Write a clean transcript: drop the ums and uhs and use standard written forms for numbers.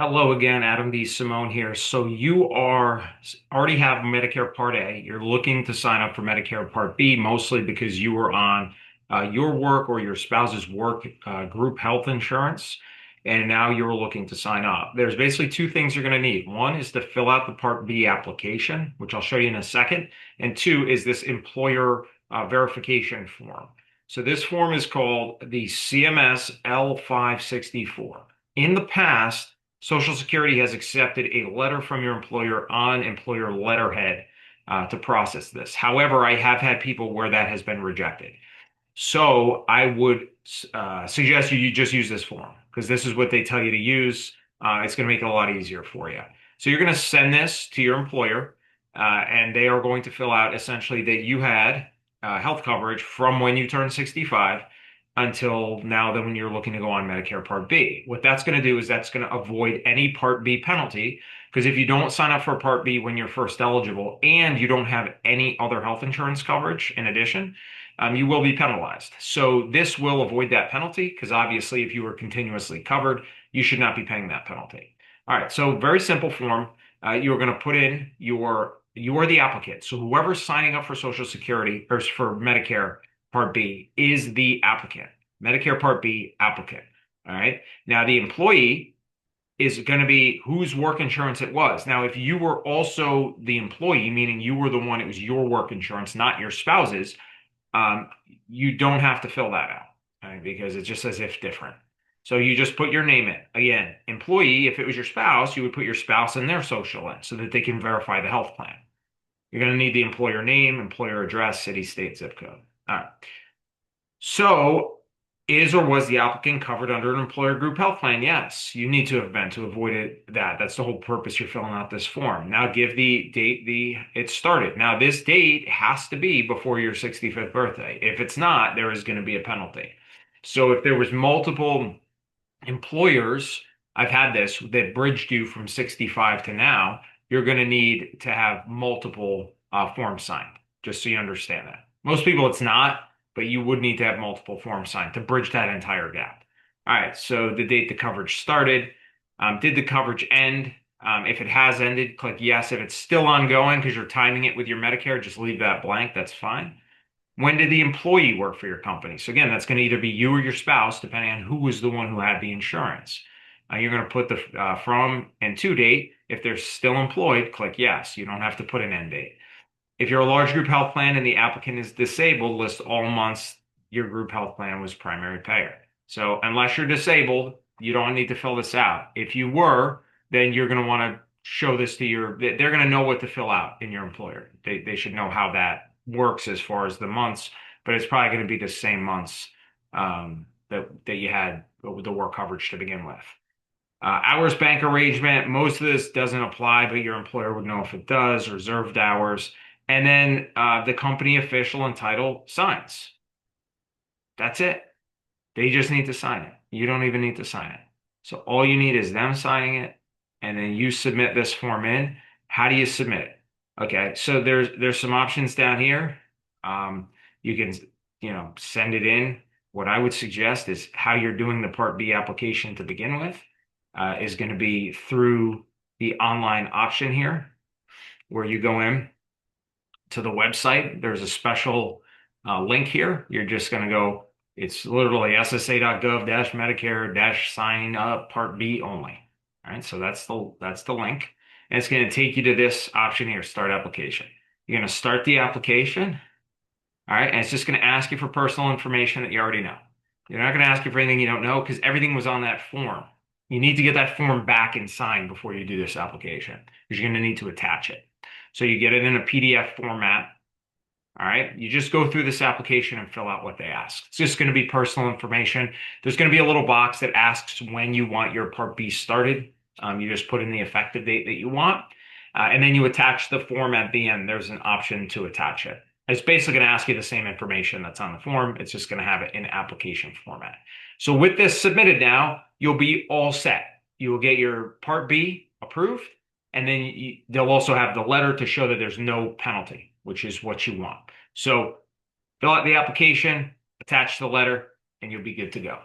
Hello again, Adam D. Simone here. So you already have Medicare Part A. You're looking to sign up for Medicare Part B, mostly because you were on your work or your spouse's work group health insurance, and now you're looking to sign up. There's basically two things you're going to need. One is to fill out the Part B application, which I'll show you in a second, and two is this employer verification form. So this form is called the CMS L564. In the past, Social Security has accepted a letter from your employer on employer letterhead to process this. However, I have had people where that has been rejected. So I would suggest you just use this form because this is what they tell you to use. It's going to make it a lot easier for you. So you're going to send this to your employer, and they are going to fill out essentially that you had health coverage from when you turned 65 until now, then when you're looking to go on Medicare Part B. What that's going to do is that's going to avoid any Part B penalty because if you don't sign up for Part B when you're first eligible and you don't have any other health insurance coverage in addition, you will be penalized. So this will avoid that penalty because obviously if you were continuously covered, you should not be paying that penalty. All right, so very simple form. You're going to put in you are the applicant. So whoever's signing up for Social Security or for Medicare Part B is the applicant. Medicare Part B applicant. All right. Now the employee is going to be whose work insurance it was. Now, if you were also the employee, meaning you were the one, it was your work insurance, not your spouse's, um, you don't have to fill that out, right, because it's just as if different. So you just put your name in. Again, employee, if it was your spouse, you would put your spouse and their social in so that they can verify the health plan. You're going to need the employer name, employer address, city, state, zip code. All right. So, is or was the applicant covered under an employer group health plan? Yes, you need to have been to avoid that. That's the whole purpose you're filling out this form. Now, give the date it started. Now, this date has to be before your 65th birthday. If it's not, there is going to be a penalty. So, if there was multiple employers, I've had this that bridged you from 65 to now, you're going to need to have multiple forms signed, just so you understand that. Most people, it's not, but you would need to have multiple forms signed to bridge that entire gap. All right, so the date the coverage started, did the coverage end? If it has ended, click yes. If it's still ongoing because you're timing it with your Medicare, just leave that blank. That's fine. When did the employee work for your company? So again, that's going to either be you or your spouse, depending on who was the one who had the insurance. You're going to put the from and to date. If they're still employed, click yes. You don't have to put an end date. If you're a large group health plan and the applicant is disabled, list all months your group health plan was primary payer. So unless you're disabled, you don't need to fill this out. If you were, then you're going to want to show this to they're going to know what to fill out in your employer. They should know how that works as far as the months, but it's probably going to be the same months that you had with the work coverage to begin with. Hours bank arrangement, most of this doesn't apply, but your employer would know if it does, reserved hours. And then the company official and title signs. That's it. They just need to sign it. You don't even need to sign it. So all you need is them signing it, and then you submit this form in. How do you submit it? Okay, so there's some options down here. You can send it in. What I would suggest is how you're doing the Part B application to begin with is going to be through the online option here, where you go in to the website. There's a special link here. You're just going to go, it's literally ssa.gov-medicare-sign up Part B only. All right, so that's the link. And it's going to take you to this option here, start application. You're going to start the application. All right, and it's just going to ask you for personal information that you already know. You're not going to ask you for anything you don't know because everything was on that form. You need to get that form back and signed before you do this application because you're going to need to attach it. So you get it in a PDF format. All right. You just go through this application and fill out what they ask. It's just going to be personal information. There's going to be a little box that asks when you want your Part B started. You just put in the effective date that you want. And then you attach the form at the end. There's an option to attach it. It's basically going to ask you the same information that's on the form. It's just going to have it in application format. So with this submitted now, you'll be all set. You will get your Part B approved. And then they'll also have the letter to show that there's no penalty, which is what you want. So fill out the application, attach the letter, and you'll be good to go.